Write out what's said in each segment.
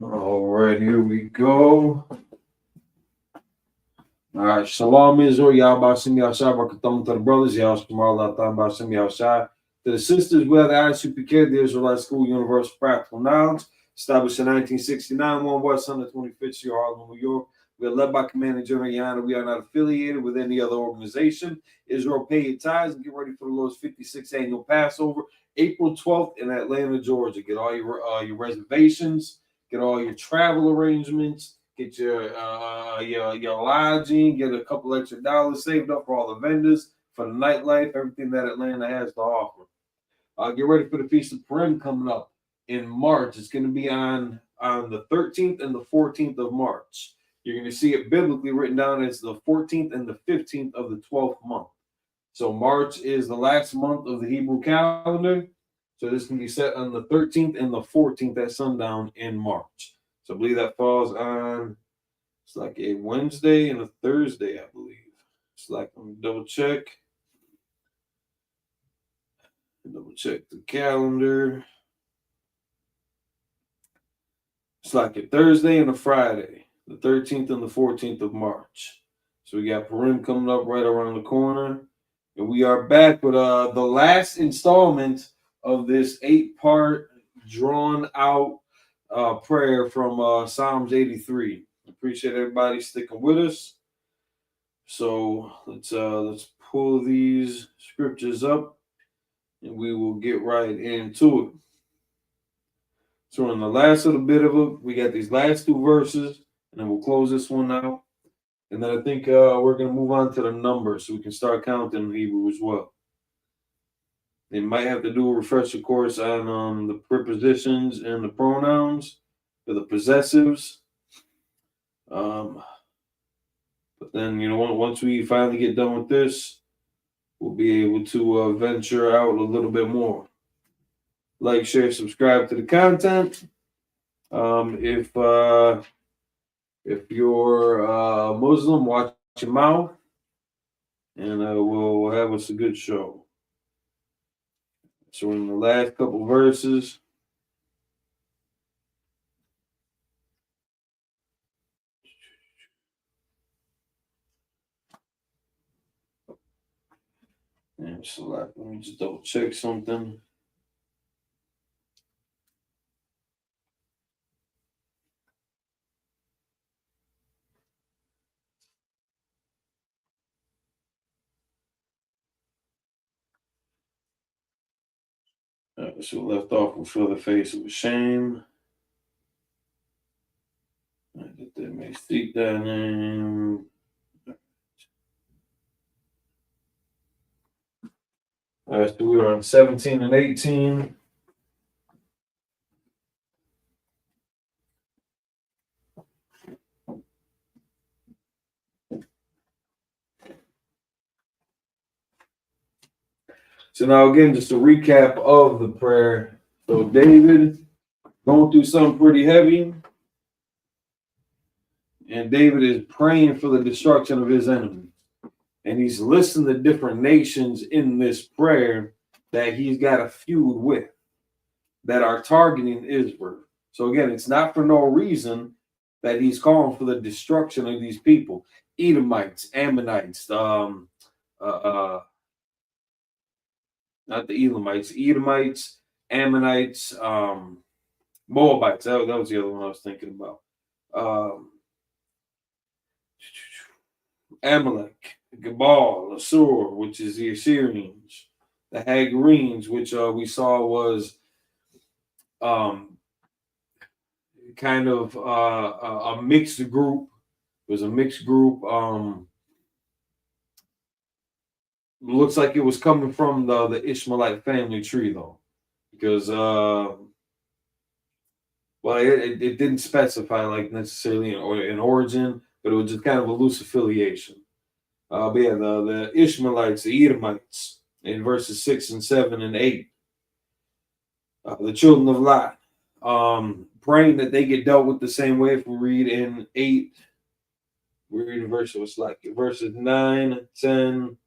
All right, here we go. All right, Shalom Israel, y'all about to me outside. To the brothers, y'all about to me outside. To the sisters, we have the ISUPK, the Israelite School Universal Practical Knowledge, established in 1969, 1 West 125th Street, Harlem, New York. We are led by Commander General Yana. We are not affiliated with any other organization. Israel, pay your tithes and get ready for the Lord's 56th annual Passover, April 12th in Atlanta, Georgia. Get all your reservations, get all your travel arrangements. Get your lodging, get a couple extra dollars saved up for all the vendors, for the nightlife, everything that Atlanta has to offer. Get ready for the Feast of Purim coming up in March. It's going to be on the 13th and the 14th of March. You're going to see it biblically written down as the 14th and the 15th of the 12th month. So March is the last month of the Hebrew calendar. So this can be set on the 13th and the 14th at sundown in March. So I believe that falls on, it's like a Wednesday and a Thursday, I believe. It's like, let me double check. Double check the calendar. It's like a Thursday and a Friday, the 13th and the 14th of March. So we got Purim coming up right around the corner. And we are back with the last installment of this 8-part drawn out prayer from Psalms 83. Appreciate everybody sticking with us. So let's pull these scriptures up and we will get right into it. So in the last little bit of it, we got these last two verses, and then we'll close this one out. And then I think we're going to move on to the numbers so we can start counting in Hebrew as well. They might have to do a refresher course on the prepositions and the pronouns for the possessives. But then, once we finally get done with this, we'll be able to venture out a little bit more. Like, share, subscribe to the content. If you're Muslim, watch your mouth, and we'll have us a good show. So in the last couple verses, and select. Let me just double check something. So we left off with fill the face of shame. That they may seek thy name. All right, so we were on 17 and 18. So now again, just a recap of the prayer. So David going through something pretty heavy. And David is praying for the destruction of his enemies. And he's listing the different nations in this prayer that he's got a feud with that are targeting Israel. So again, it's not for no reason that he's calling for the destruction of these people. Edomites, Ammonites, not the Elamites, Edomites, Ammonites, Moabites. That was the other one I was thinking about. Amalek, Gabal, Assur, which is the Assyrians, the Hagarenes, which we saw was kind of a mixed group. It was a mixed group. Looks like it was coming from the Ishmaelite family tree, though, because it didn't specify like necessarily an origin, but it was just kind of a loose affiliation. But yeah, the Ishmaelites, the Edomites, in verses 6 and 7 and 8, the children of Lot, praying that they get dealt with the same way. If we read in 8, we read a verse, it's like verses 9, 10,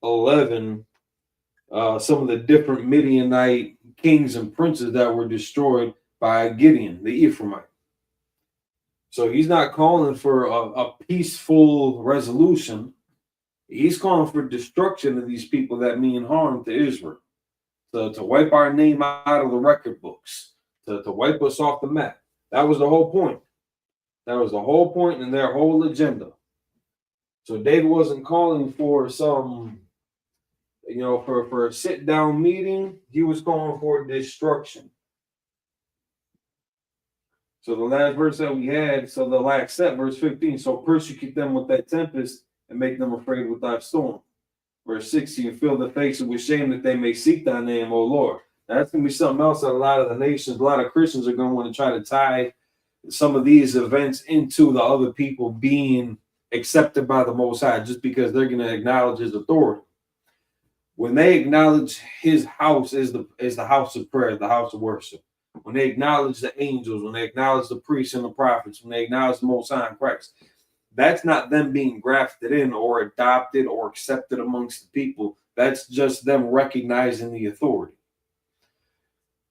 11, some of the different Midianite kings and princes that were destroyed by Gideon, the Ephraimite. So he's not calling for a peaceful resolution. He's calling for destruction of these people that mean harm to Israel, to wipe our name out of the record books, to wipe us off the map. That was the whole point. That was the whole point in their whole agenda. So David wasn't calling for some, for a sit-down meeting. He was calling for destruction. So the last verse that we had, so the last set, verse 15, so persecute them with that tempest and make them afraid with thy storm. Verse 16, fill the faces with shame that they may seek thy name, O Lord. Now, that's going to be something else that a lot of the nations, a lot of Christians are going to want to try to tie some of these events into the other people being accepted by the Most High, just because they're going to acknowledge his authority. When they acknowledge his house is the house of prayer, the house of worship. When they acknowledge the angels, when they acknowledge the priests and the prophets, when they acknowledge the Most High in Christ, that's not them being grafted in or adopted or accepted amongst the people. That's just them recognizing the authority.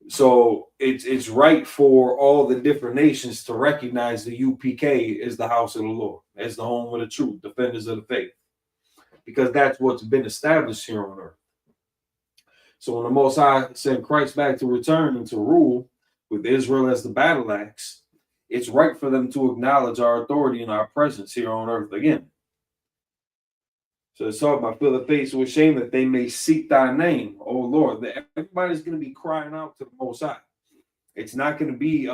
So it's right for all the different nations to recognize the UPK as the house of the Lord, as the home of the truth, defenders of the faith, because that's what's been established here on earth. So when the Most High sent Christ back to return and to rule with Israel as the battle axe, it's right for them to acknowledge our authority and our presence here on earth again. So it's talking about fill the face with shame that they may seek thy name, oh Lord. Everybody's going to be crying out to the Most High. It's not going to be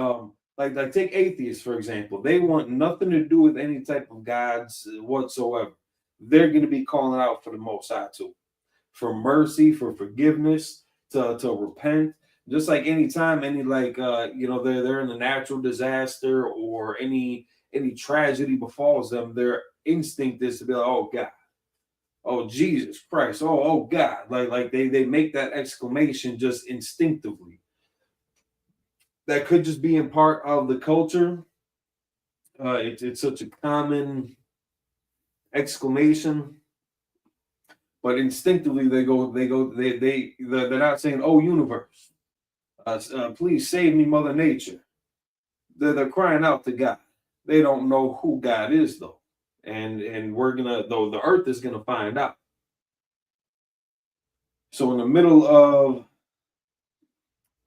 like take atheists, for example. They want nothing to do with any type of gods whatsoever. They're going to be calling out for the Most High too, for mercy, for forgiveness, to repent. Just like anytime they're in a natural disaster or any tragedy befalls them, their instinct is to be like, oh God, oh Jesus Christ, oh God. Like they make that exclamation just instinctively. That could just be in part of the culture. It's such a common exclamation. But instinctively they're not saying, oh universe. Please save me, Mother Nature. They're crying out to God. They don't know who God is, though, and the earth is gonna find out. So in the middle of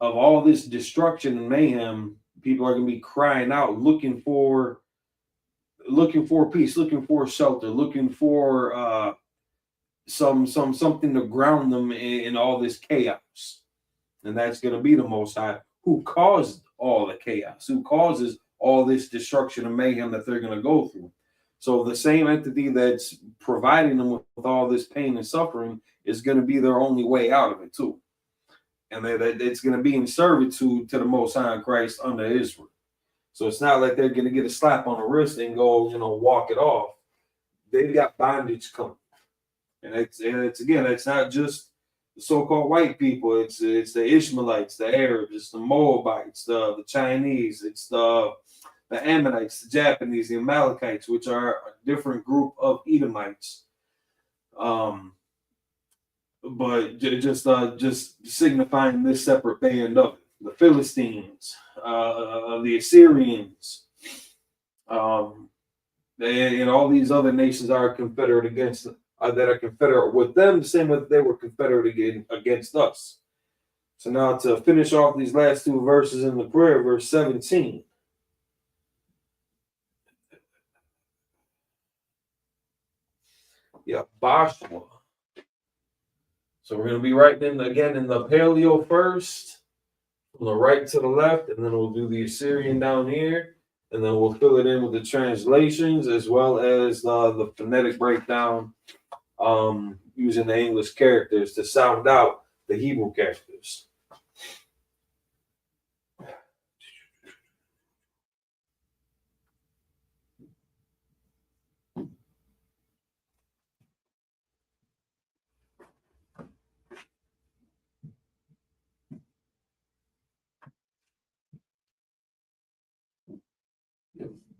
all this destruction and mayhem, people are gonna be crying out, looking for peace, looking for shelter, looking for something to ground them in all this chaos. And that's going to be the Most High, who caused all the chaos, who causes all this destruction and mayhem that they're going to go through. So the same entity that's providing them with all this pain and suffering is going to be their only way out of it too. And it's going to be in servitude to the Most High in Christ under Israel. So it's not like they're going to get a slap on the wrist and go, walk it off. They've got bondage coming. And it's not just the so-called white people. It's the Ishmaelites, the Arabs, it's the Moabites, the Chinese, it's the Ammonites, the Japanese, the Amalekites, which are a different group of Edomites. But just signifying this separate band of it. The Philistines, the Assyrians, and all these other nations are confederate against them. That are confederate with them, the same way that they were confederate against us. So now to finish off these last two verses in the prayer, verse 17. Yeah, Bashwa. So we're going to be writing again in the Paleo first, from the right to the left, and then we'll do the Assyrian down here, and then we'll fill it in with the translations as well as the phonetic breakdown. Using the English characters to sound out the Hebrew characters.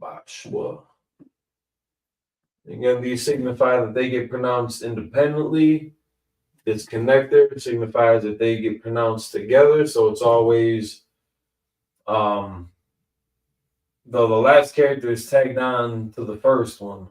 Bashwa. Again, these signify that they get pronounced independently. Its connector signifies that they get pronounced together. So it's always though the last character is tagged on to the first one.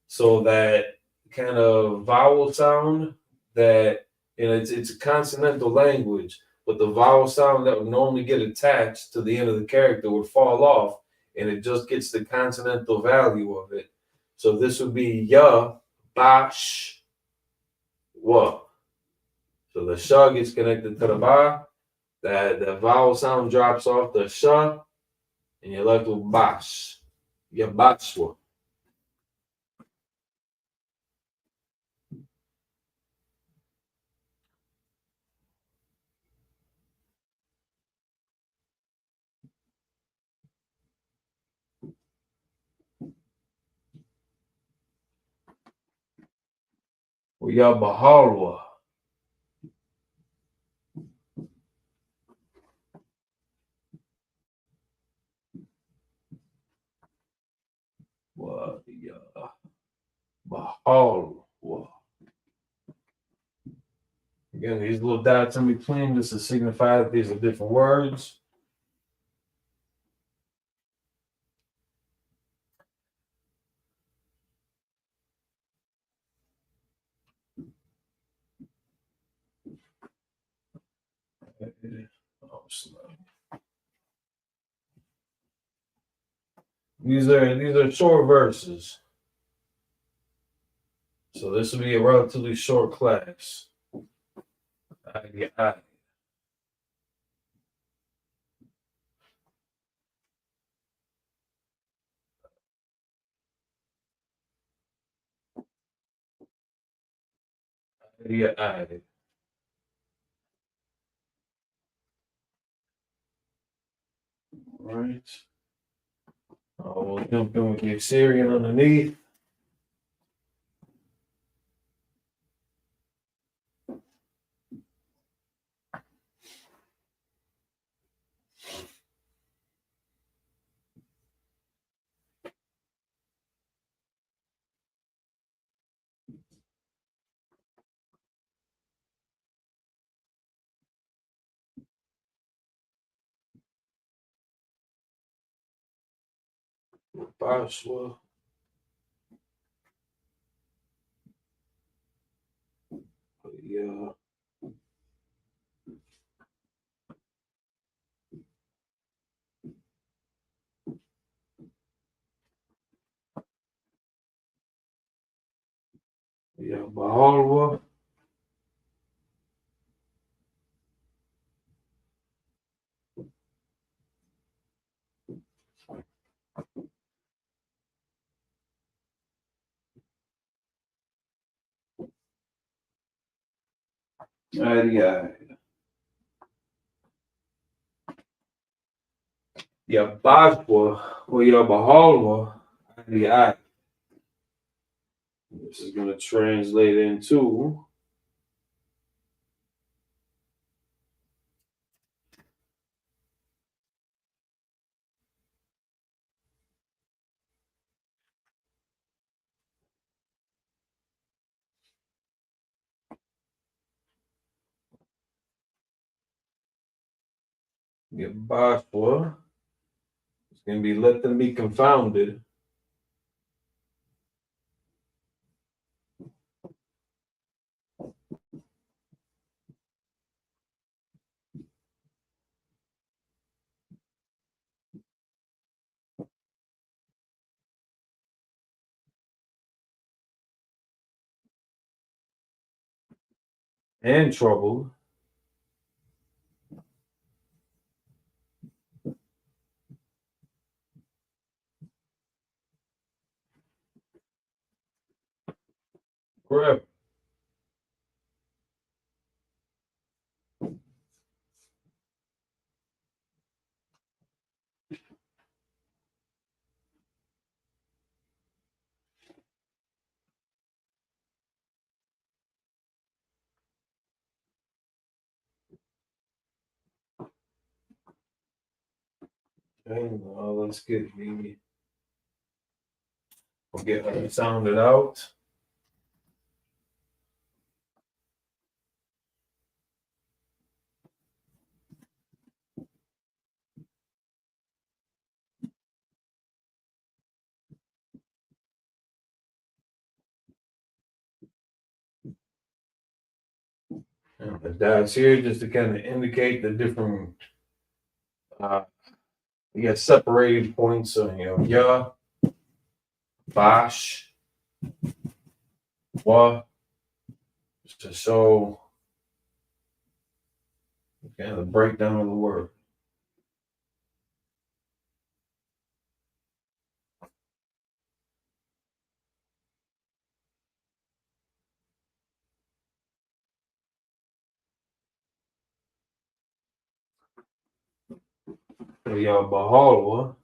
So that kind of vowel sound that, it's a consonantal language, but the vowel sound that would normally get attached to the end of the character would fall off, and it just gets the consonantal value of it. So this would be ya, bash, wa. So the sha gets connected to the ba. That vowel sound drops off the sha, and you're left with bash. Ya bashwa. Or ya bahalwa. Wa ya bahalwa. Again, these little dots in between just to signify that these are different words. These are short verses. So this will be a relatively short class. I, I. Right. We'll jump in with the Assyrian underneath. Bashwa. Yeah. Yeah. Bahalwa. Yeah. Yeah. Bashwa. Or yeah. Bahalwa. Yeah. This is going to translate into Bashwa. It's going to be let them be confounded. And troubled. Forever. Okay, let's get it sounded out. And the dots here just to kind of indicate the different you got separated points. So ya, bash, wa, to show kind of the breakdown of the word. So ya bahala.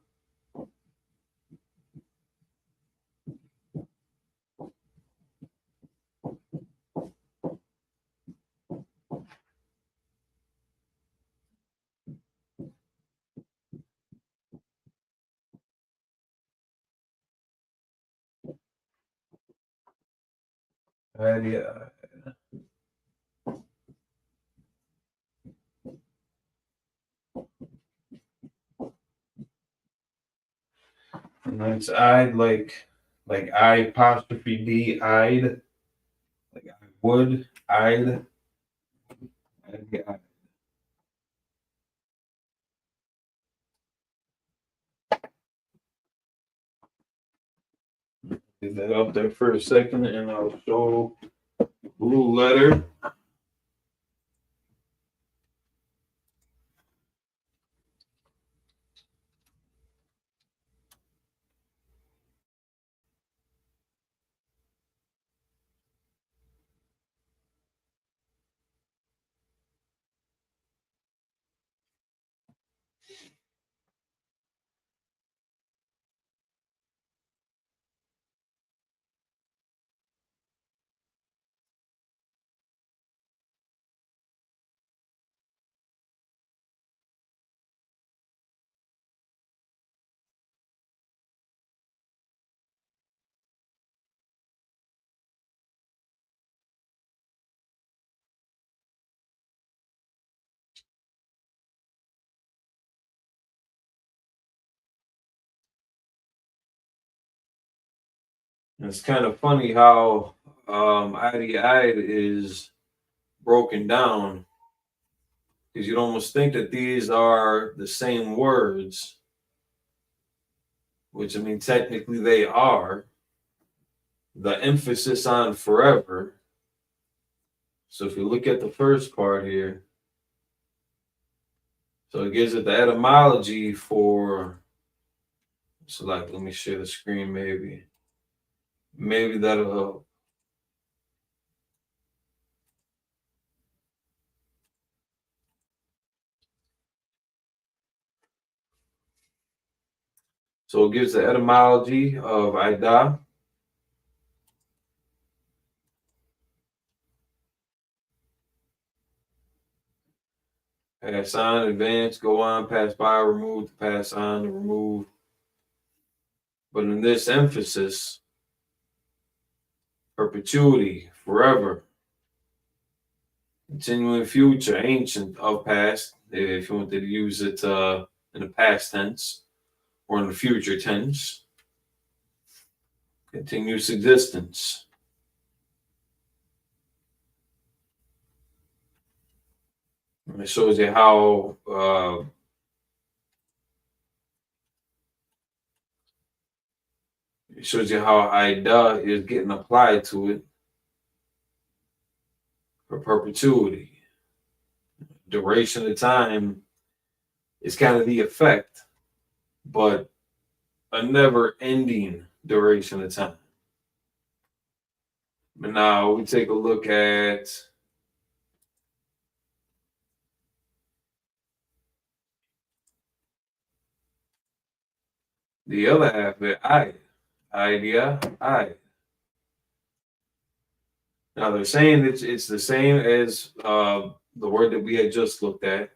Yeah. And then it's I'd like I apostrophe D I'd like I would I'd get that up there for a second and I'll show blue letter. And it's kind of funny how IDI is broken down because you'd almost think that these are the same words, which I mean, technically they are. The emphasis on forever. So if you look at the first part here, so it gives it the etymology for, so like, let me share the screen maybe. Maybe that'll help. So it gives the etymology of Ida. Pass on, advance, go on, pass by, remove, to pass on, to remove. But in this emphasis, perpetuity, forever, continuing future, ancient, of past, if you wanted to use it in the past tense or in the future tense, continuous existence. And it shows you how Ida is getting applied to it for perpetuity. Duration of time is kind of the effect, but a never ending duration of time. But now we take a look at the other half of it, idea, I. Now they're saying it's the same as the word that we had just looked at,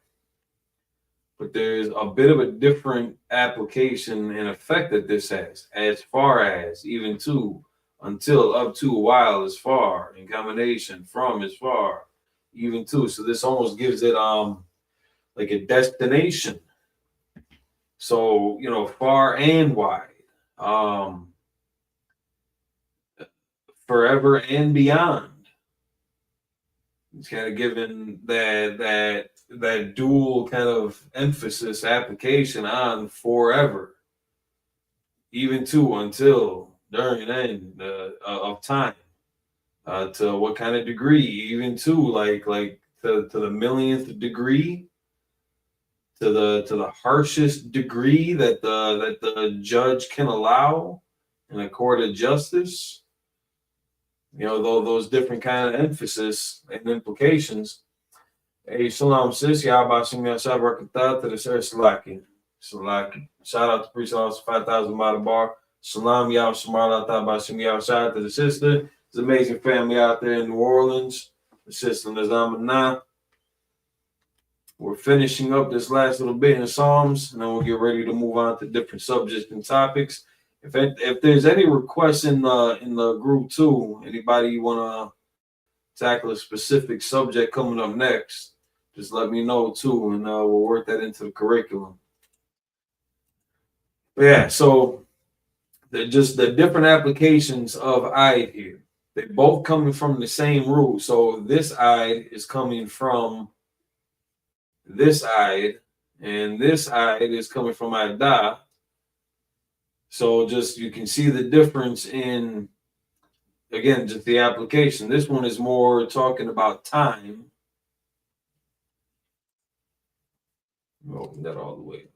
but there's a bit of a different application and effect that this has, as far as, even to, until, up to, while, as far, in combination, from, as far, even to. So this almost gives it like a destination. So far and wide, forever and beyond. He's kind of given that dual kind of emphasis application on forever, even to until, during, end of time. To what kind of degree, even to like to the millionth degree, to the harshest degree that the judge can allow in a court of justice. You know, those different kind of emphasis and implications. Hey, shalom, sis. Yahba Shem Yashab Rakatah to the Sir Salaki. Salaki. Shout out to Priest Officer 5,000 Bar. Shalom, Yah Shamar Latah Shem Yah. Shout out to the sister. It's an amazing family out there in New Orleans. The sister Nizam. We're finishing up this last little bit in the Psalms, and then we'll get ready to move on to different subjects and topics. If there's any requests in the group too, anybody want to tackle a specific subject coming up next, just let me know too, and we'll work that into the curriculum. But yeah, so just the different applications of Eid here. They're both coming from the same root. So this Eid is coming from this Eid, and this Eid is coming from Idah. So just you can see the difference in, again, just the application. This one is more talking about time. Open that all the way.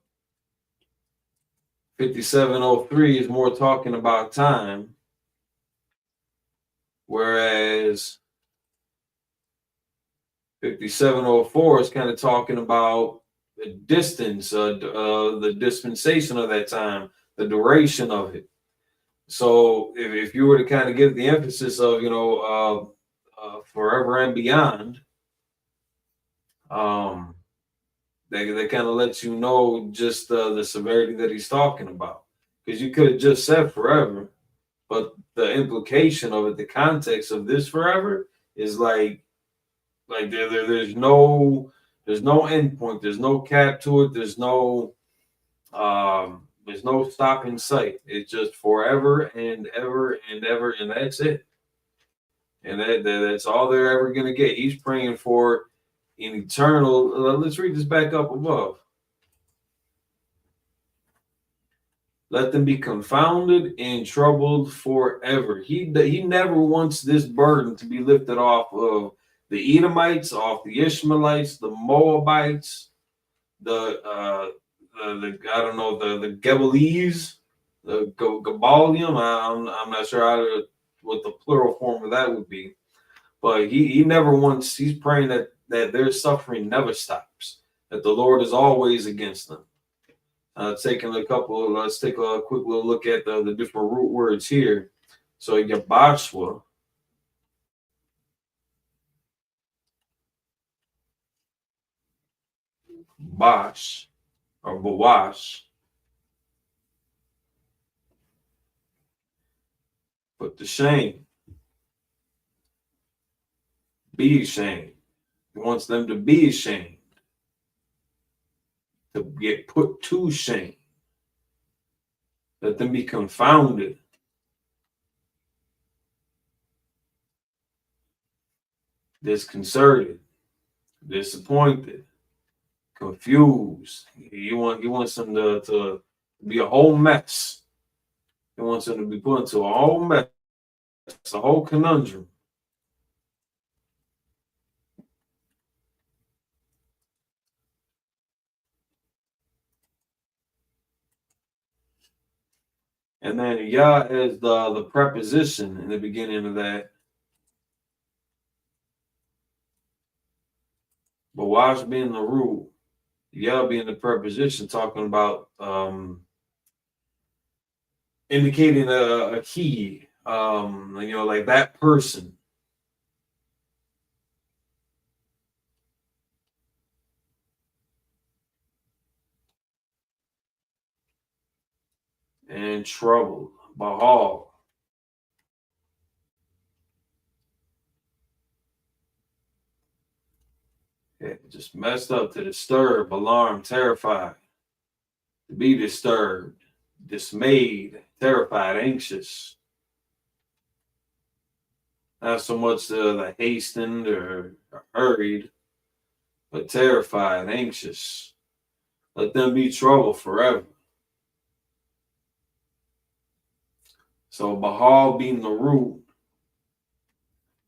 5703 is more talking about time, whereas 5704 is kind of talking about the distance, the dispensation of that time, the duration of it. So if you were to kind of give the emphasis of, forever and beyond, that kind of lets you know just the severity that he's talking about. Because you could have just said forever, but the implication of it, the context of this forever is like there's no end point, there's no cap to it, there's no stop in sight. It's just forever and ever and ever, and that's it. And that's all they're ever gonna get. He's praying for an eternal. Let's read this back up above. Let them be confounded and troubled forever. He never wants this burden to be lifted off of the Edomites, off the Ishmaelites, the Moabites, the Gebelese, the Gabalium. I'm not sure what the plural form of that would be, but he never wants. He's praying that their suffering never stops, that the Lord is always against them. Let's take a quick little look at the different root words here. So Yabashwa, Bash, or Bawash, put to shame, be ashamed. He wants them to be ashamed, to get put to shame. Let them be confounded. Disconcerted, disappointed, confused. He wants them to be a whole mess. He wants them to be put into a whole mess, a whole conundrum. And then Yah is the preposition in the beginning of that. But Wash being the root, Yah being the preposition, talking about indicating a key, like that person. And troubled, Bahal. Yeah, just messed up, to disturb, alarm, terrified, to be disturbed, dismayed, terrified, anxious. Not so much the hastened or hurried, but terrified, anxious. Let them be trouble forever. So Bahal being the root,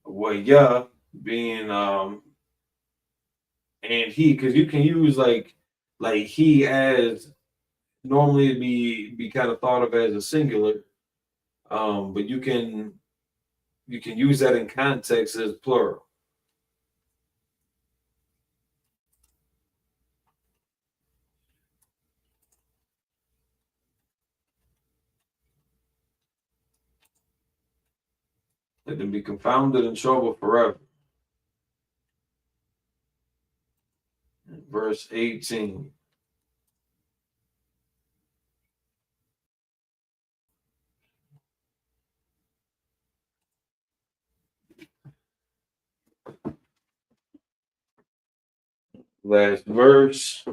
Waya being and he, because you can use like he as normally it'd be kind of thought of as a singular, but you can use that in context as plural. Let them be confounded in trouble forever. Verse 18. Last verse.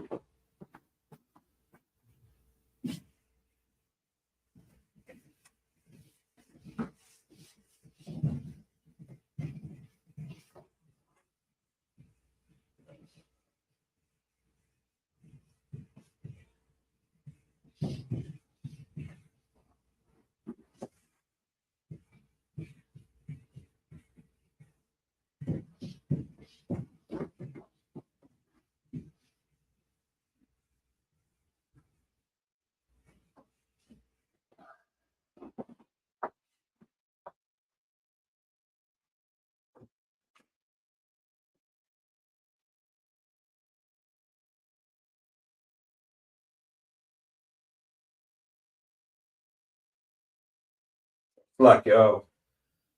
Like y'all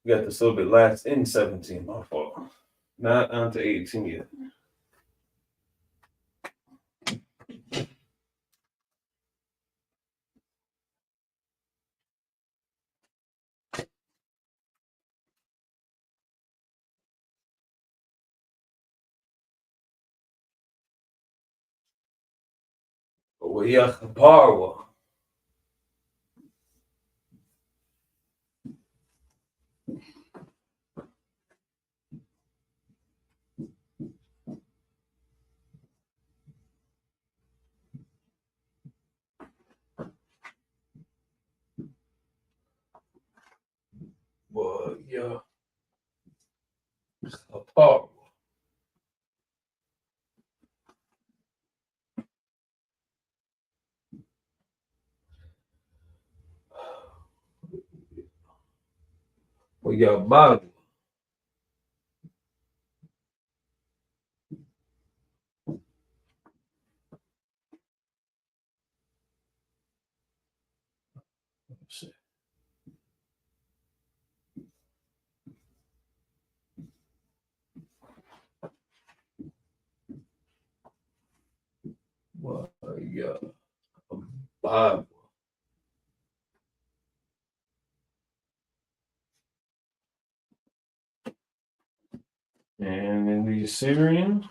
got this a little bit last in 17, my fault. Not onto 18 yet. Parwa. Parwa. Bagu. Bagu. And in the Assyrian,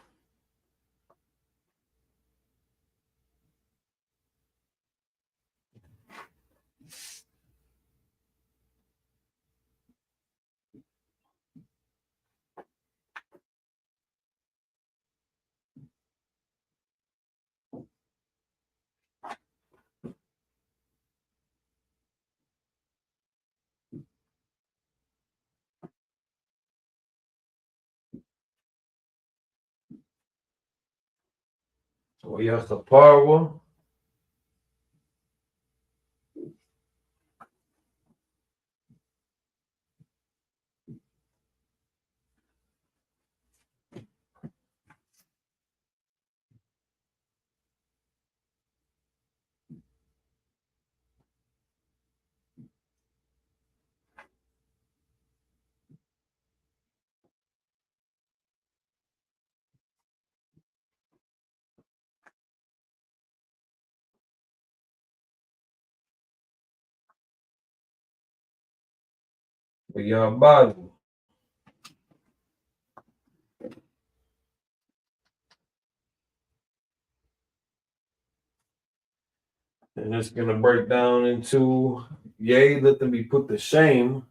Parwa. Bagu. And it's going to break down into, yea, let them be put to shame.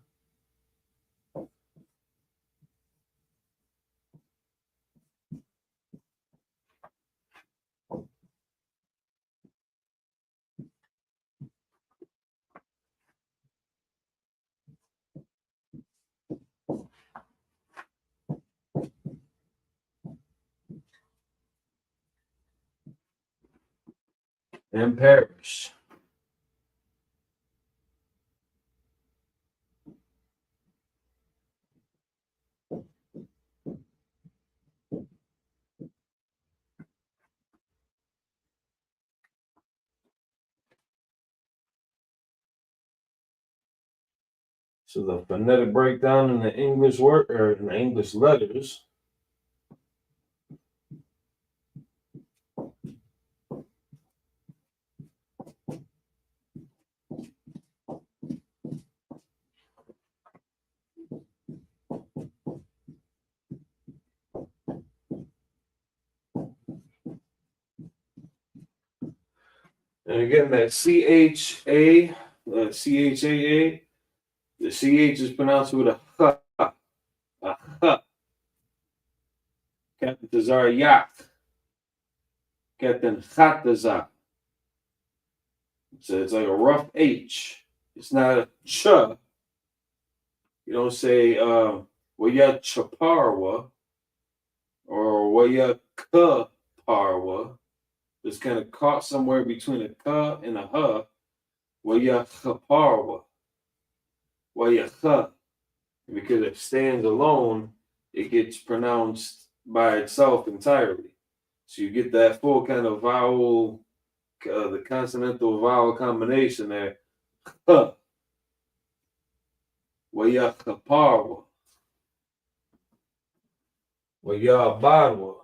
and perish. So the phonetic breakdown in the English word or in the English letters. And again, that CHA, CHAA, the CH is pronounced with a H. A H. Captain Tazar Yak. Captain Khataza. So it's like a rough H. It's not a ch. You don't say Waya Chaparwa or Waya Kaparwa. It's kind of caught somewhere between a ka and a ha. Waya Chaparwa. Waya cha. Because it stands alone, it gets pronounced by itself entirely. So you get that full kind of vowel, the consonantal vowel combination there. Huh. Wayakaparwa. Wayabarwa.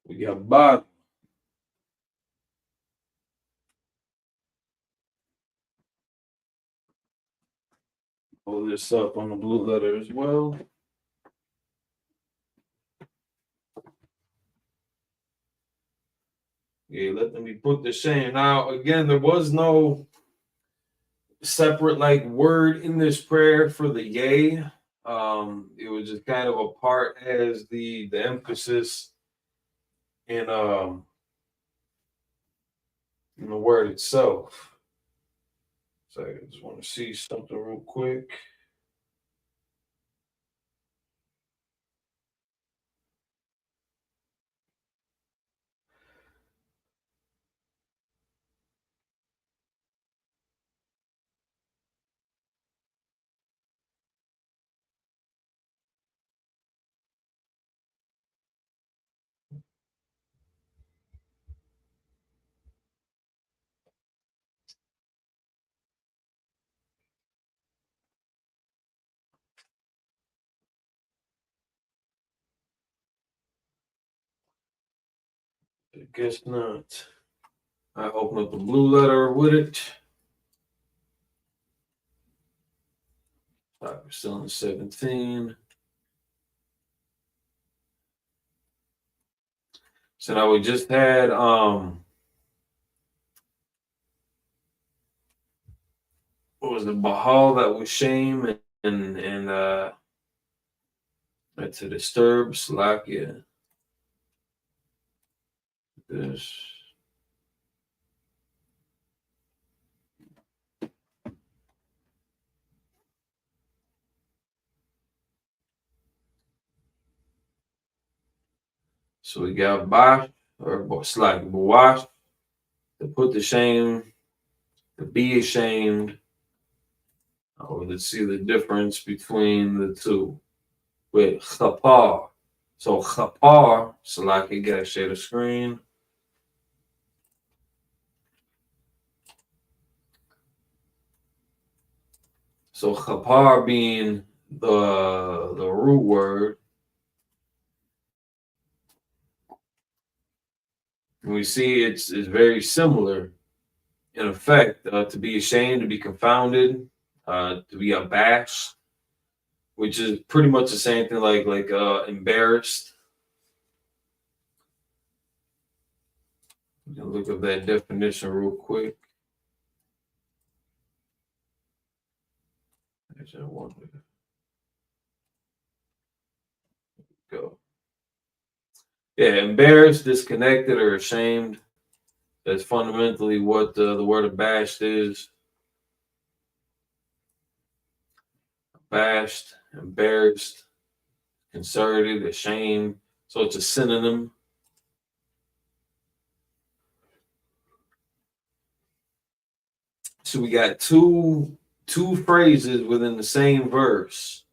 We got bar. Hold this up on the blue letter as well. Yeah, let me put the shame. Now, again, there was no separate like word in this prayer for the yay. It was just kind of a part as the emphasis in the word itself. So I just want to see something real quick. I guess not. I open up the blue letter with it. All right, we're still in 17. So now we just had what was it, Bahal that was shame and to disturb, Slakia. This. So we got Bash or Slack Bawash to put to shame, to be ashamed. Oh, let's see the difference between the two with Chapar. So Chapar, Slakia, gotta share the screen. So Chapar being the root word. And we see it's very similar in effect, to be ashamed, to be confounded, to be abashed, which is pretty much the same thing like embarrassed. You can look up that definition real quick. I wonder. Go. Yeah, embarrassed, disconnected, or ashamed. That's fundamentally what the word abashed is. Abashed, embarrassed, concerted, ashamed. So it's a synonym. So we got two phrases within the same verse,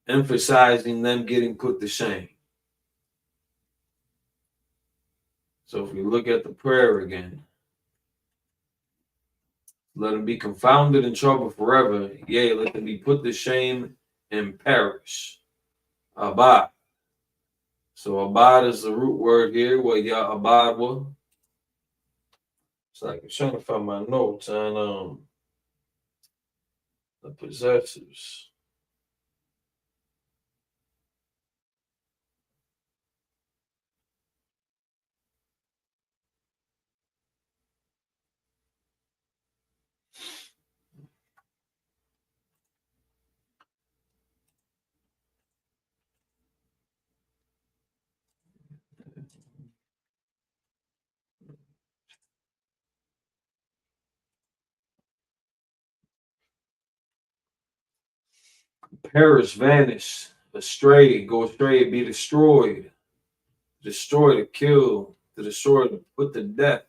emphasizing them getting put to shame. So if we look at the prayer again, let them be confounded in trouble forever. Yea, let them be put to shame and perish. Abad. So abad is the root word here. What ya abad was? It's like I'm trying to find my notes on the possessors. Perish, vanish, astray, go astray, be destroyed, destroy, to kill, to destroy, to put to death,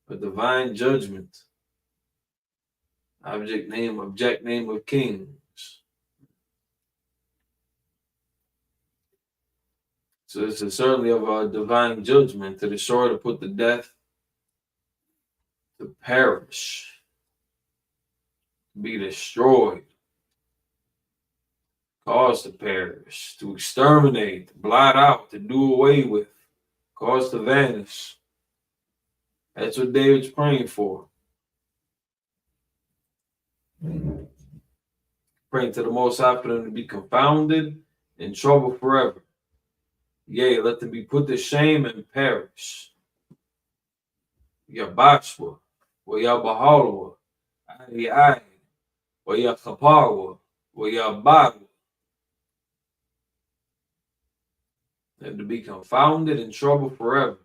a divine judgment, object name of kings. So this is certainly of a divine judgment, to destroy, to put to death, to perish, be destroyed, cause to perish, to exterminate, to blot out, to do away with, cause to vanish. That's what David's praying for. Praying to the Most High for them to be confounded, in trouble forever. Yea, let them be put to shame and perish. Yabashwa, wa Yabahalwa, Ai, wa Yakaparwa, wa Yabadwa. And to be confounded in trouble forever.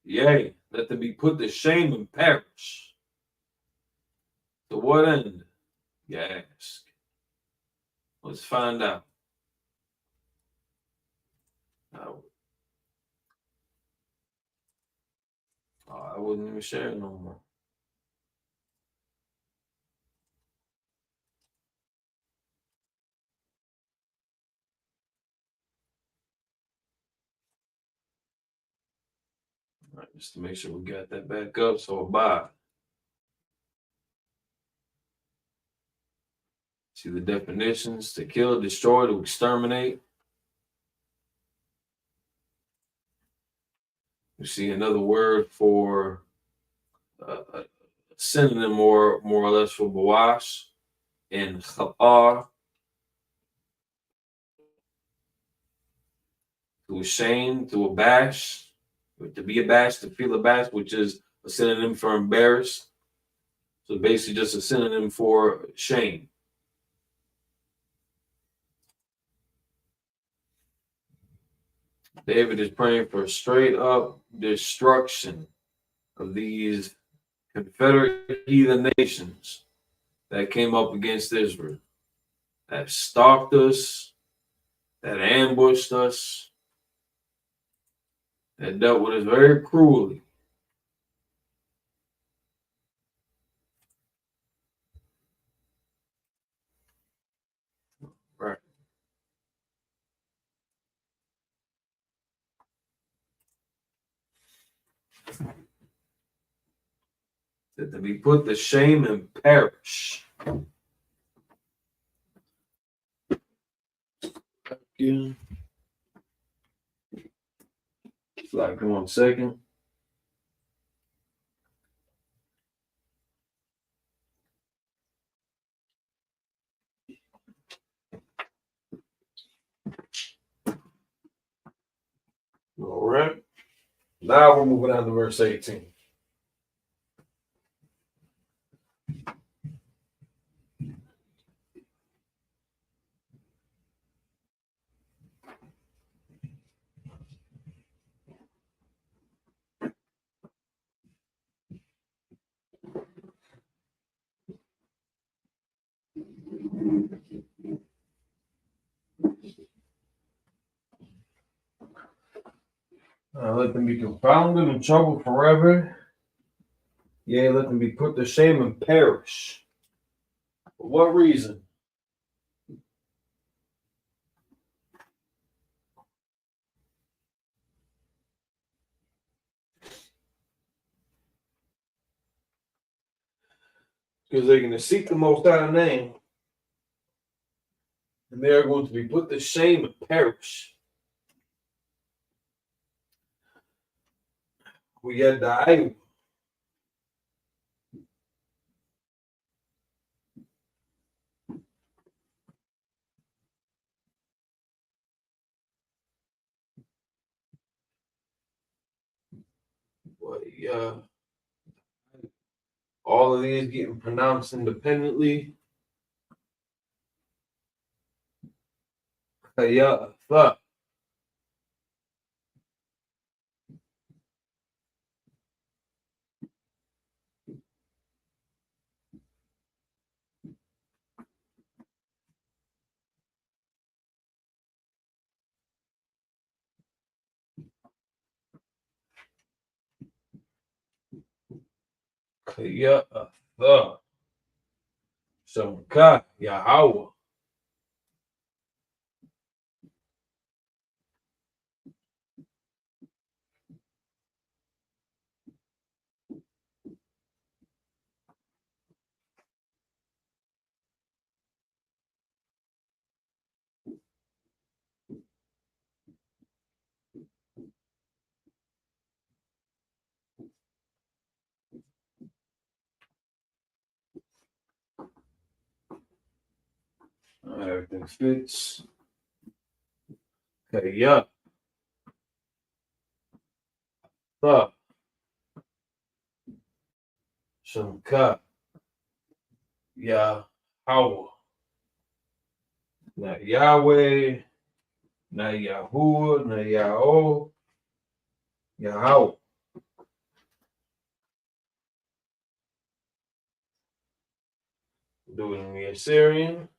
Yea, let them be put to shame and perish. To what end? You ask. Let's find out. I wouldn't even share it no more. All right, just to make sure we got that back up. So abide. See the definitions: to kill, destroy, to exterminate. You see another word for a synonym, more or less, for bawash and khapar, to shame, to abash, to be abashed, to feel abashed, which is a synonym for embarrassed. So basically just a synonym for shame. David is praying for straight up destruction of these Confederate heathen nations that came up against Israel, that stalked us, that ambushed us, that dealt with us very cruelly. Right. That to be put to shame and perish. Yeah. Like 1 second. All right. Now we're moving on to verse 18. Let them be confounded and troubled forever. Yea, let them be put to shame and perish. For what reason? Because they're going to seek the Most High name, and they are going to be put to shame and perish. We got the Iowa. All of these getting pronounced independently. Yeah, fuck. Yeah, fuck. Shamka, Yahweh. Everything fits. Yeah, fuck. Shamka, Yahweh. Not Yahweh, not Yahuwah, not Yahweh, Yahweh. Do it in the Assyrian.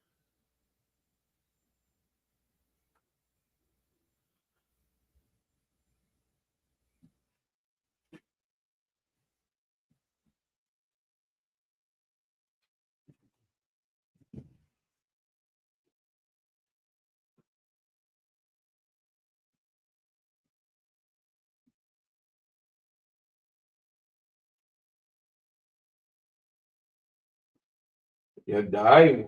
Yahweh.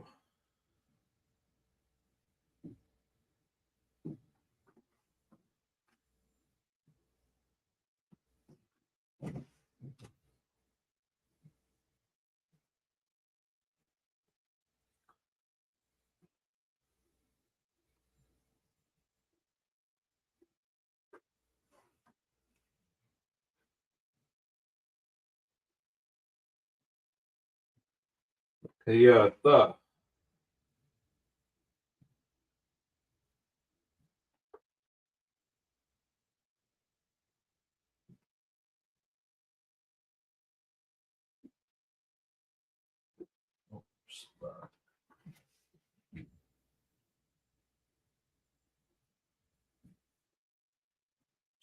Yeah, fuck.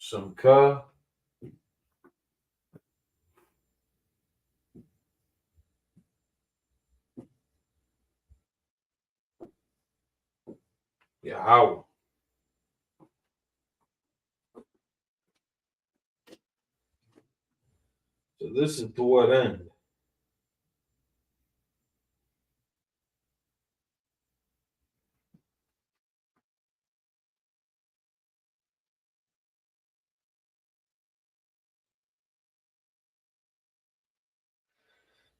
Shamka. Yahweh. So this is to what end?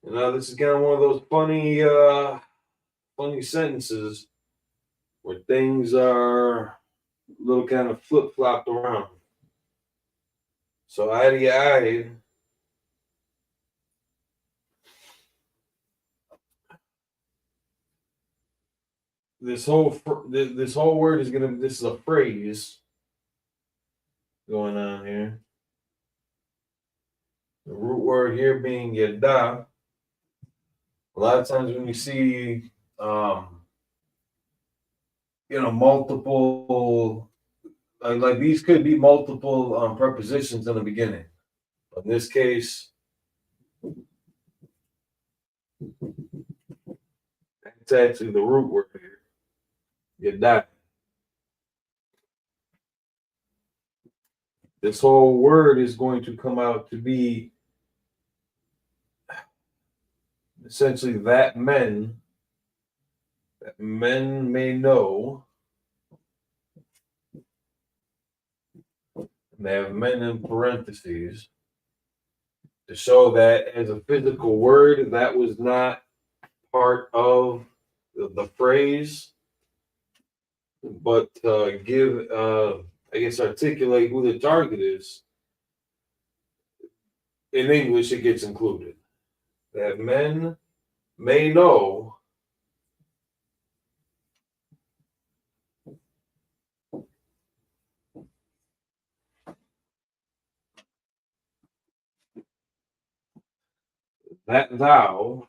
You know, this is kind of one of those funny sentences where things are a little kind of flip flopped around. So I this whole word is gonna. This is a phrase going on here. The root word here being yada. A lot of times when you see, multiple like these could be multiple prepositions in the beginning. In this case, it's actually the root word here. Yadai. This whole word is going to come out to be essentially that men may know. And they have men in parentheses to show that as a physical word, that was not part of the phrase, but give, I guess, articulate who the target is. In English, it gets included. That men may know that thou.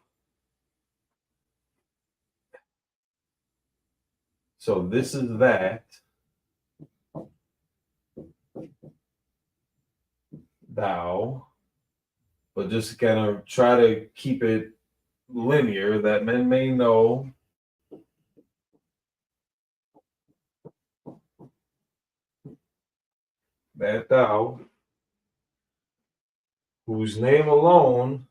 So this is that thou, but just kind of try to keep it linear, that men may know that thou, whose name alone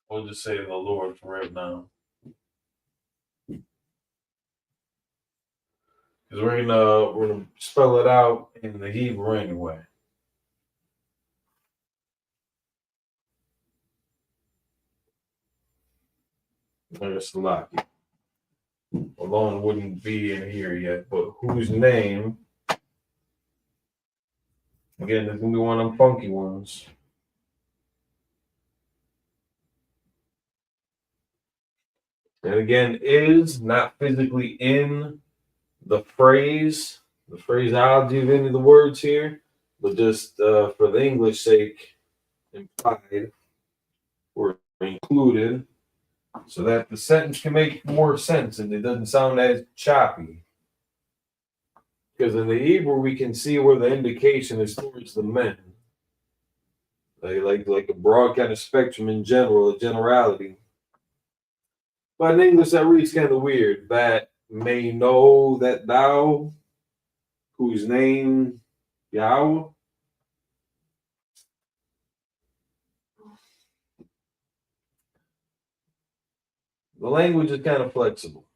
we'll just say the Lord for right now. Because we're gonna spell it out in the Hebrew anyway. There's a lot. Alone wouldn't be in here yet, but whose name? Again, there's gonna be one of them funky ones. And again, is not physically in the phrase, the phraseology of any of the words here, but just for the English sake, implied or included, so that the sentence can make more sense and it doesn't sound as choppy. Because in the Hebrew, we can see where the indication is towards the men, like a broad kind of spectrum in general, a generality. But in English, that reads kind of weird. That may know that thou, whose name Yahweh. The language is kind of flexible,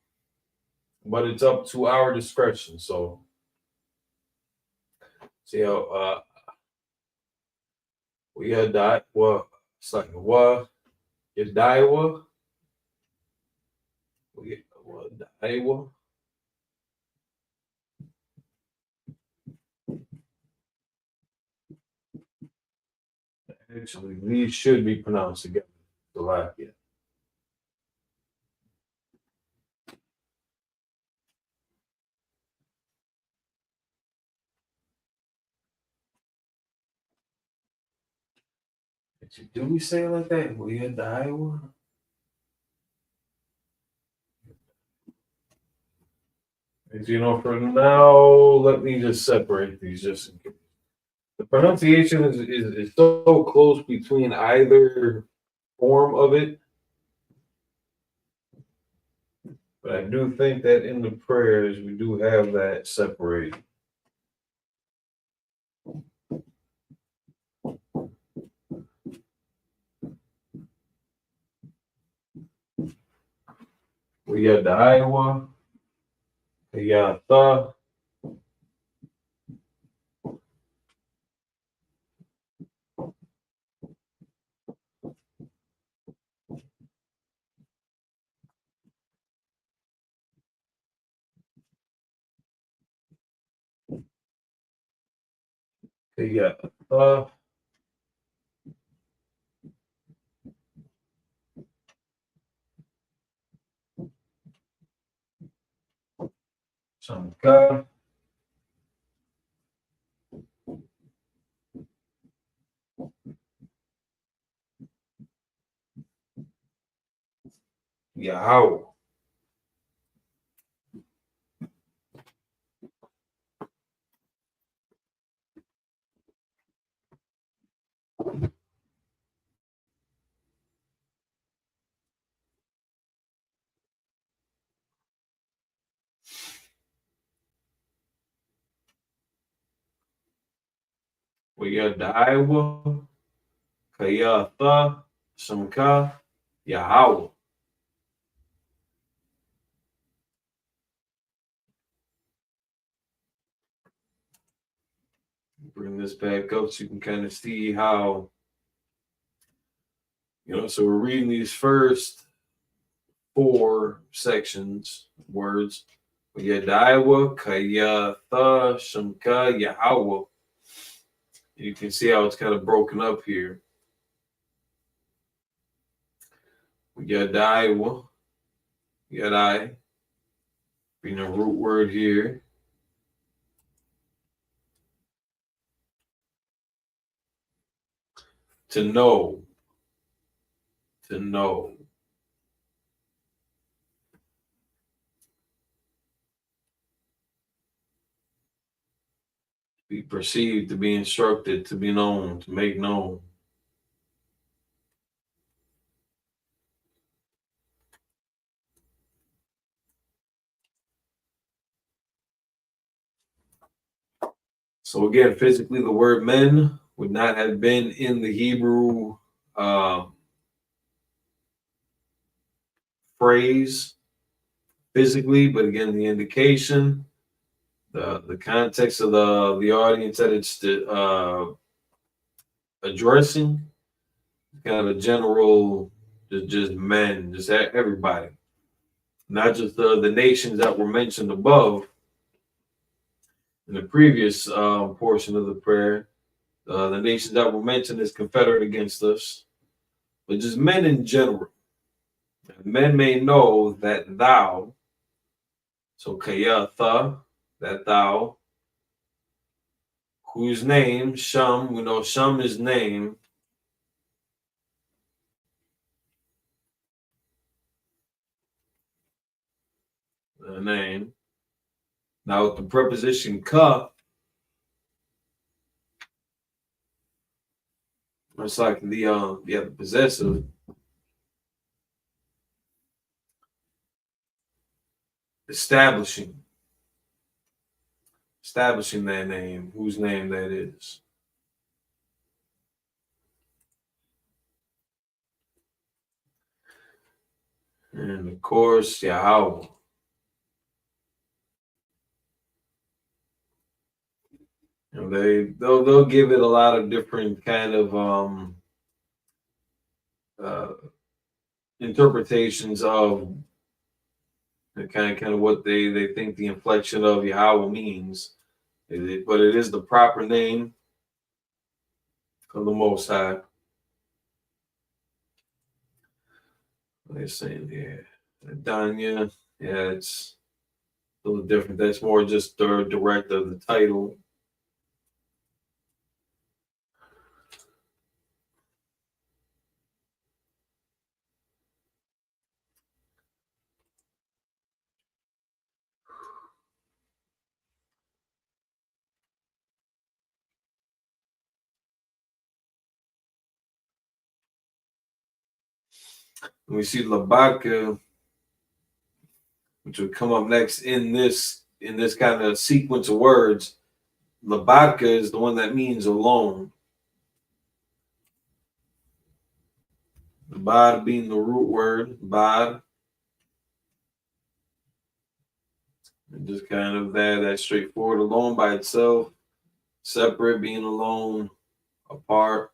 but it's up to our discretion. So, see how we had that. Well, it's like what Yadaiwa. We get what Daiwa. Actually, these should be pronounced together. Salakia. Do we say it like that? We had the Iowa. You know, for now, let me just separate these just in case. The pronunciation is so close between either form of it, but I do think that in the prayers we do have that separated. We got the Iowa, we got the. Yeah. Shamka. Yahweh. We got Daiwa, Kayatha, Shamka, Yahweh. Bring this back up so you can kind of see how, so we're reading these first 4 words. We got Daiwa, Kayatha, Shamka, Yahweh. You can see how it's kind of broken up here. We got Daiwa, Yadai, being a root word here. To know. To know. Be perceived, to be instructed, to be known, to make known. So again, physically, the word men would not have been in the Hebrew phrase physically, but again, the indication, the context of the audience that it's addressing, kind of a general, just men, just everybody, not just the nations that were mentioned above in the previous portion of the prayer. The nations that were mentioned as confederate against us, but just men in general. Men may know that thou, so Kayatha, that thou, whose name, Sham, we know Sham is name. The name. Now with the preposition ka, it's like the possessive. Establishing that name, whose name that is. And of course, Yahweh. They'll give it a lot of different kind of interpretations of the kind of what they think the inflection of Yahweh means. But it is the proper name of the Most High. They're saying here, Danya, yeah, it's a little different. That's more just the direct of the title. And we see Labaka, which would come up next in this kind of sequence of words. Labaka is the one that means alone. The Bad being the root word, Bad. And just kind of that straightforward, alone by itself, separate, being alone, apart.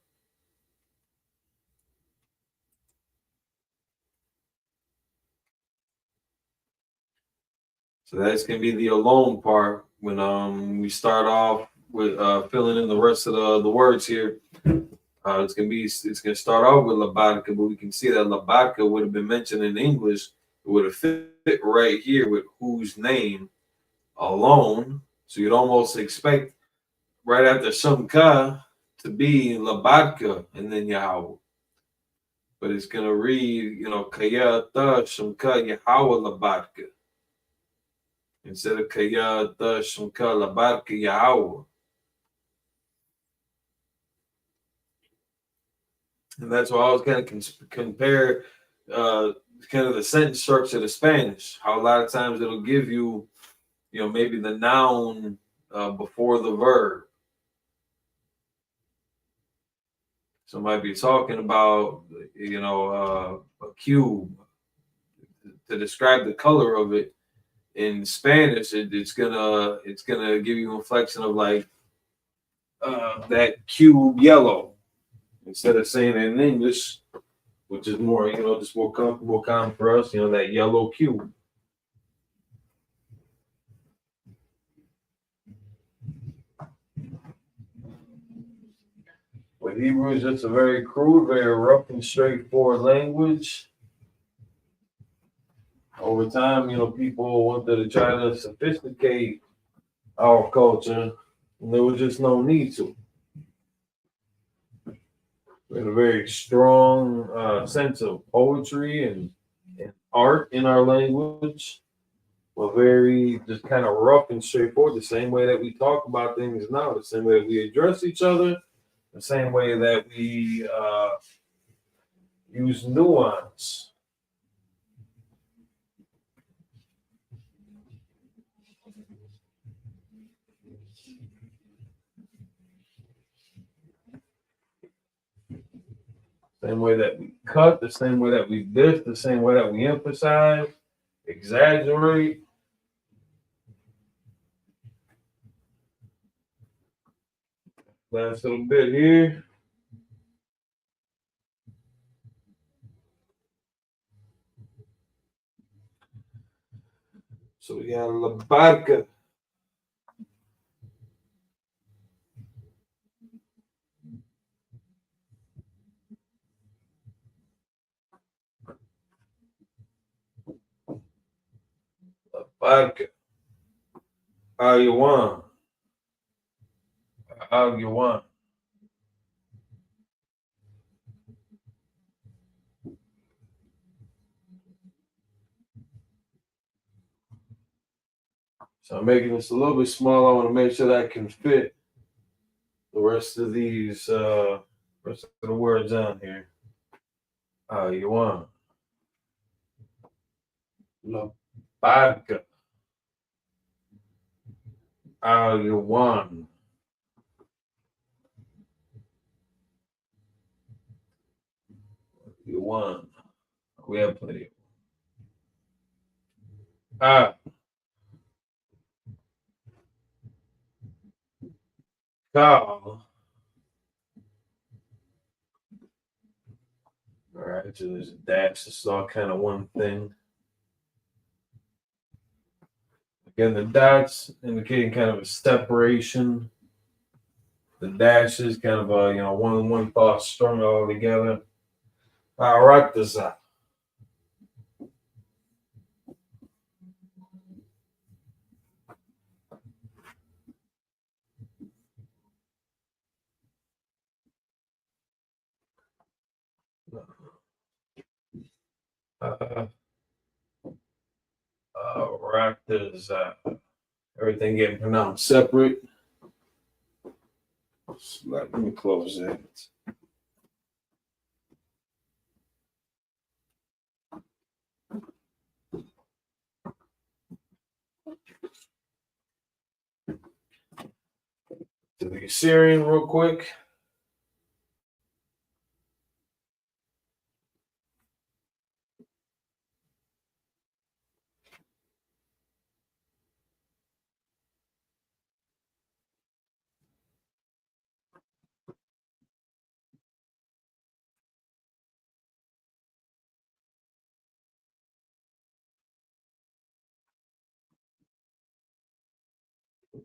So that's gonna be the alone part when we start off with filling in the rest of the words here. It's gonna start out with Labatka, but we can see that Labatka would have been mentioned in English. It would have fit right here with whose name alone. So you'd almost expect right after Shumka to be Labatka and then Yahweh. But it's gonna read, Kaya Ta Shumka Yahweh Labatka instead of Kaya Ta Shumka Labatka Yahweh. And that's why I was going to compare kind of the sentence structure to Spanish. How a lot of times it'll give you, maybe the noun before the verb. So I might be talking about, a cube to describe the color of it. In Spanish, it's gonna give you an inflection of like that cube yellow instead of saying it in English, which is more, just more comfortable, common for us, that yellow cube. But Hebrew is just a very crude, very rough and straightforward language. Over time, people wanted to try to sophisticate our culture, and there was just no need to. We had a very strong sense of poetry and art in our language. We're very just kind of rough and straightforward, the same way that we talk about things now, the same way we address each other, the same way that we use nuance. Same way that we cut, the same way that we diss, the same way that we emphasize, exaggerate. Last little bit here. So we got La Barca. La Barca. All you want. All you want. So I'm making this a little bit smaller. I want to make sure that I can fit the rest of the words on here. All you want. La Barca. All you want. You want. We have plenty. Ah, call. All right, so there's a dash. This is all kind of one thing. Again, the dots indicating kind of a separation. The dashes kind of a one thought strung all together. Araktaza. Araktaza. Everything getting pronounced separate. Let me close that. To the Assyrian real quick.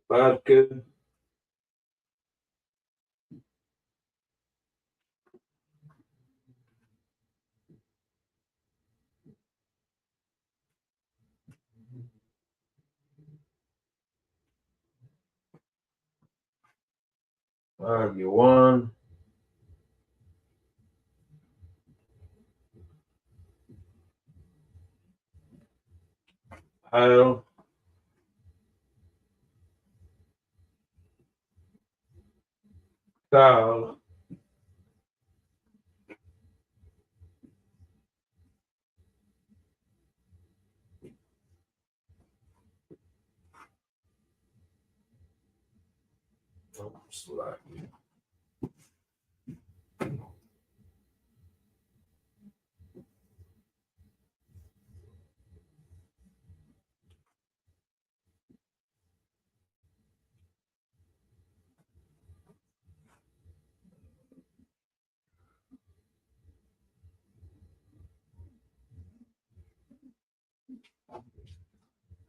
Vodka. LASHAWAN. Kyle. Kyle. Slack.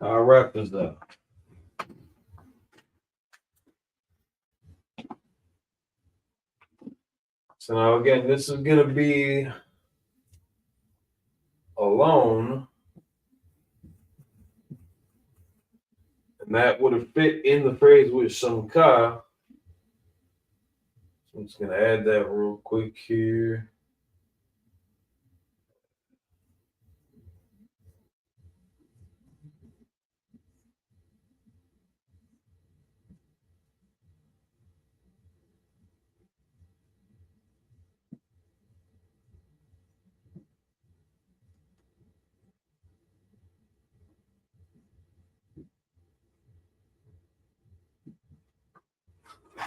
I'll wrap this up. So now again, this is gonna be alone, and that would have fit in the phrase with some ka. So I'm just gonna add that real quick here.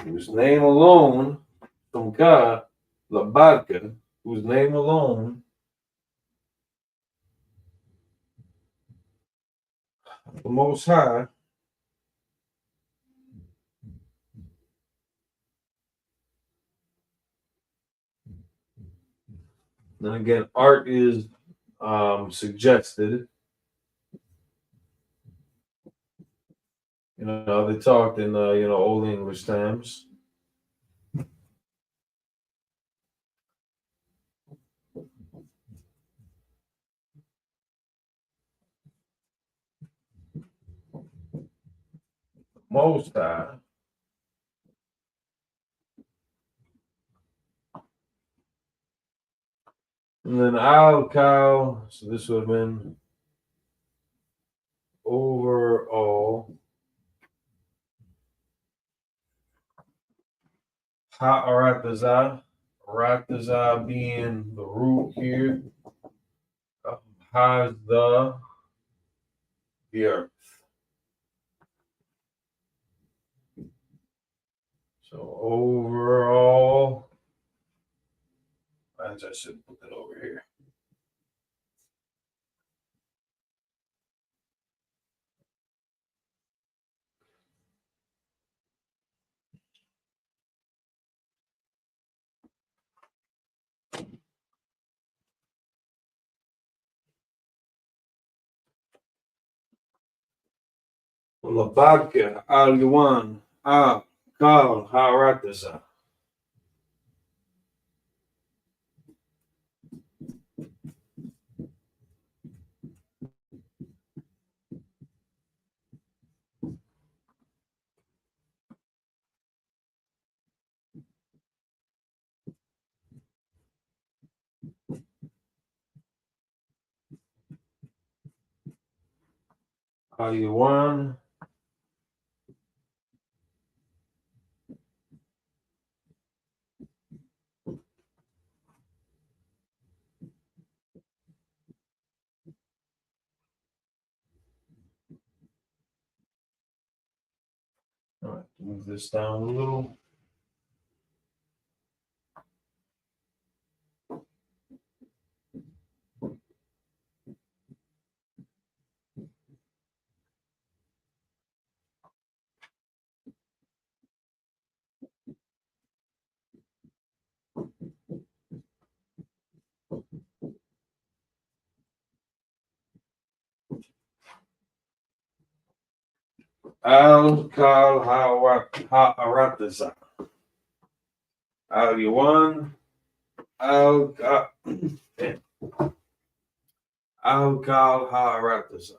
Whose name alone, some ka, la barca, whose name alone, the Most High, and again, art is suggested. You know, they talked in Old English times. Most High. And then Al Cow, so this would have been overall. Ha'arataza. Arataza being the root here. Has the earth. So overall, I should put that over here. Labaka al Yuan al Kal Harataza. Al Yuan. All right, move this down a little. Al Kal Harataza. Al Yuan. Al Kal Harataza.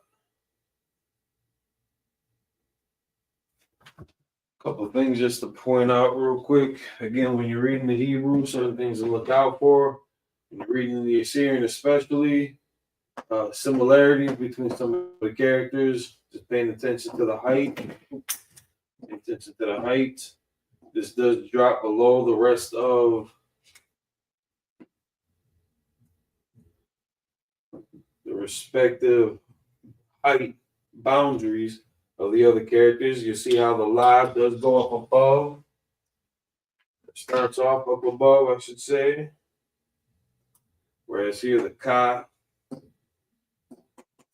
Couple of things just to point out real quick. Again, when you're reading the Hebrew, certain things to look out for. When you're reading the Assyrian, especially, similarities between some of the characters. Just paying attention to the height. Paying attention to the height. This does drop below the rest of the respective height boundaries of the other characters. You see how the live does go up above. It starts off up above, I should say. Whereas here the ka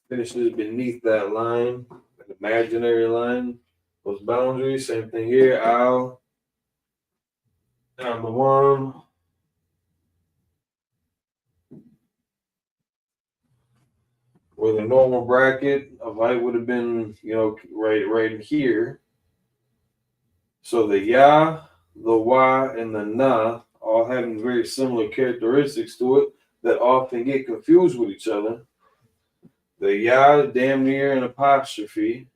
finishes beneath that line, an imaginary line, those boundaries. Same thing here. Al, down the one. Where the normal bracket of height would have been, right in here. So the ya, the wa, and the na all having very similar characteristics to it that often get confused with each other. The ya damn near an apostrophe.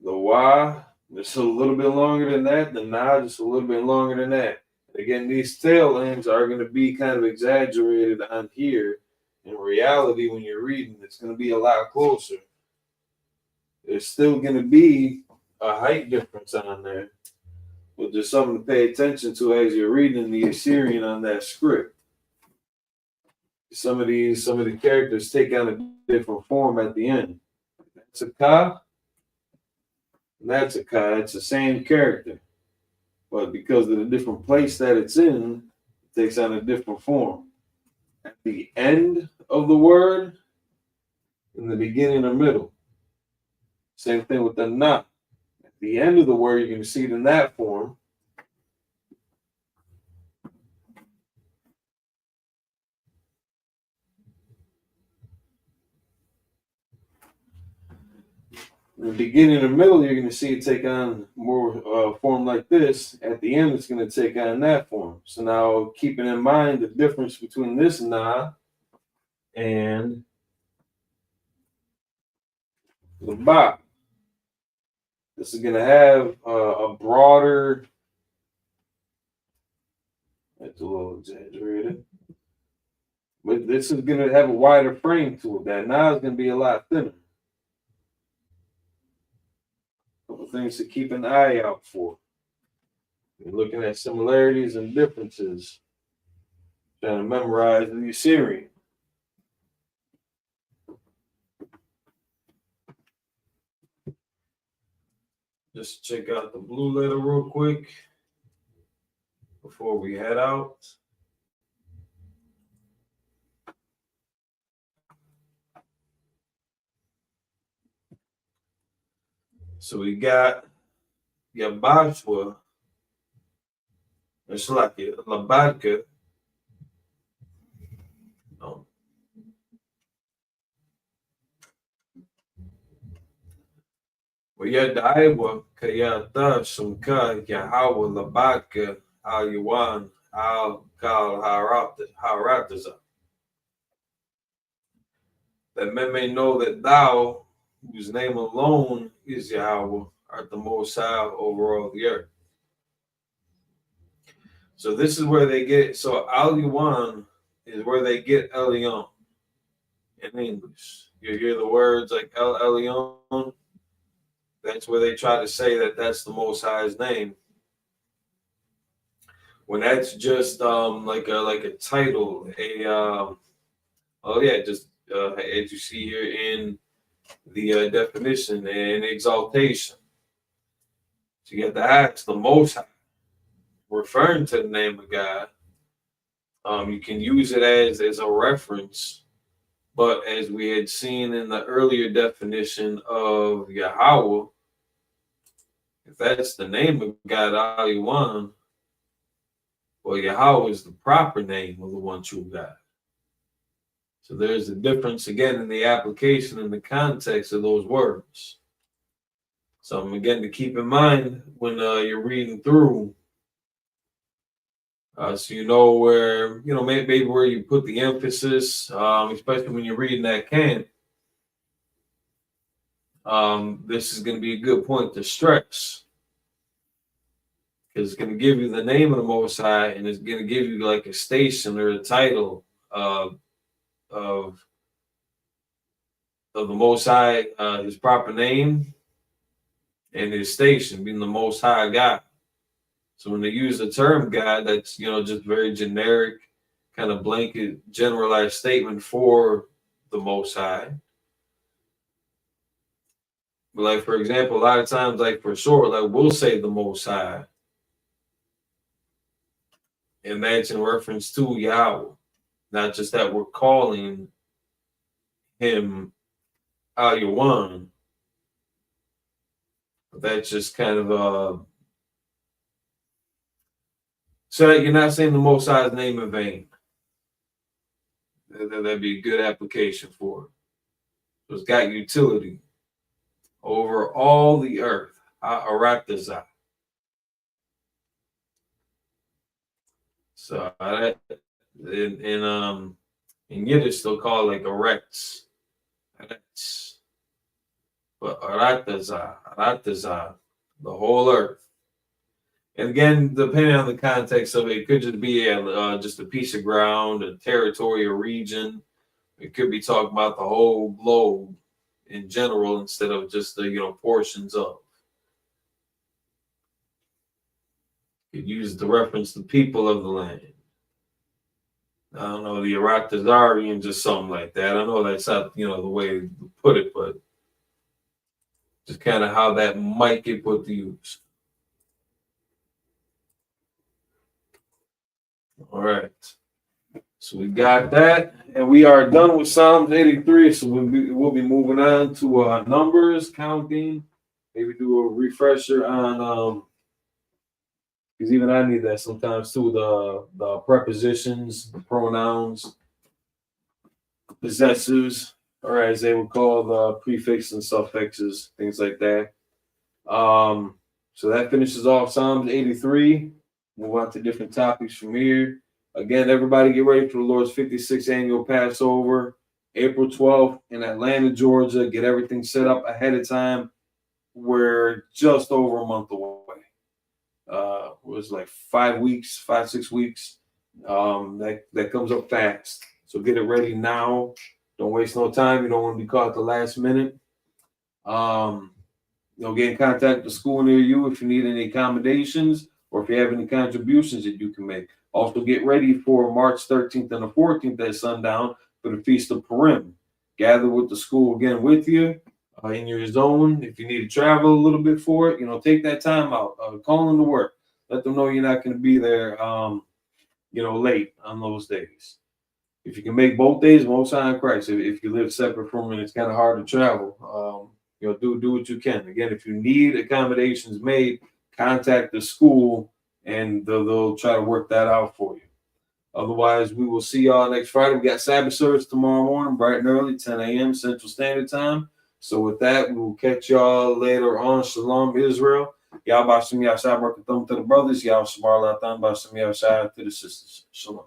The wa just a little bit longer than that. The na just a little bit longer than that. Again, these tail ends are going to be kind of exaggerated on here. In reality, when you're reading, it's going to be a lot closer. There's still going to be a height difference on there, but there's something to pay attention to as you're reading the Assyrian on that script. Some of the characters take on a different form at the end. That's a ka, and that's a ka. It's the same character, but because of the different place that it's in, it takes on a different form. At the end of the word, in the beginning or middle. Same thing with the na. At the end of the word, you're going to see it in that form. In the beginning and middle, you're going to see it take on more form like this. At the end, it's going to take on that form. So now, keeping in mind the difference between this na and the ba. This is going to have a broader, that's a little exaggerated, but this is going to have a wider frame to it. That na is going to be a lot thinner. Couple things to keep an eye out for. You're looking at similarities and differences. Trying to memorize the Assyrian. Just check out the blue letter real quick before we head out. So we got Yabashwa, it's like Labadka. No. Daiwa Kayata Sumka Yahawa Labadka Al Yuan Al Kal Harataza. That men may know that thou, whose name alone is Yahweh, art the Most High over all the earth. So this is where they get, so Al Yuan is where they get Elyon in English. You hear the words like El Elyon, that's where they try to say that that's the Most High's name. When that's just like a title, just as you see here in the definition, and exaltation. So you have to ask the Most High, referring to the name of God. You can use it as a reference, but as we had seen in the earlier definition of Yahweh, if that's the name of God, Al-Yuan, well, Yahweh is the proper name of the one true God. So there's a difference again in the application and the context of those words. So again, to keep in mind when you're reading through, so you know where, maybe where you put the emphasis, especially when you're reading that cant. This is going to be a good point to stress. because it's going to give you the name of the Most High, and it's going to give you like a station or a title of the Most High, his proper name, and his station being the Most High God. So when they use the term God, that's just very generic, kind of blanket, generalized statement for the Most High. But like, for example, a lot of times, like for short, like we'll say the Most High, and that's in reference to Yahweh, not just that we're calling him Al-Yawan. That's just kind of so that you're not saying the Most High's name in vain. That'd be a good application for it. So it's got utility over all the earth. Ha'aratazah. So that in Yiddish they'll call it like eretz. But aratazah, the whole earth. And again, depending on the context of it, it could just be just a piece of ground, a territory, a region. It could be talking about the whole globe in general instead of just the portions of. You could use the reference to people of the land. I don't know, the Aratazarian, just something like that. I know that's not the way to put it, but just kind of how that might get put to use. All right. So we got that, and we are done with Psalms 83. So we'll be moving on to numbers, counting. Maybe do a refresher on because even I need that sometimes too. The prepositions, the pronouns, possessors, or as they would call the prefixes and suffixes, things like that. So that finishes off Psalms 83. Move on to different topics from here. Again, everybody get ready for the Lord's 56th annual Passover, April 12th in Atlanta, Georgia. Get everything set up ahead of time. We're just over a month away. It was like 6 weeks. That comes up fast. So get it ready now. Don't waste no time. You don't want to be caught at the last minute. Get in contact with the school near you if you need any accommodations or if you have any contributions that you can make. Also, get ready for March 13th and the 14th at sundown for the Feast of Purim. Gather with the school again with you in your zone. If you need to travel a little bit for it, take that time out. Call them to work. Let them know you're not going to be there, late on those days. If you can make both days, Most High in Christ. If you live separate from them and it's kind of hard to travel, do what you can. Again, if you need accommodations made, contact the school and they'll try to work that out for you. Otherwise, we will see y'all next Friday. We got Sabbath service tomorrow morning, bright and early, 10 a.m. Central Standard Time. So with that, we will catch y'all later on. Shalom, Israel. Y'all Bashim Yashai, working thumb to the brothers. Y'all Shamar Latan Bashim Yashai to the sisters. Shalom.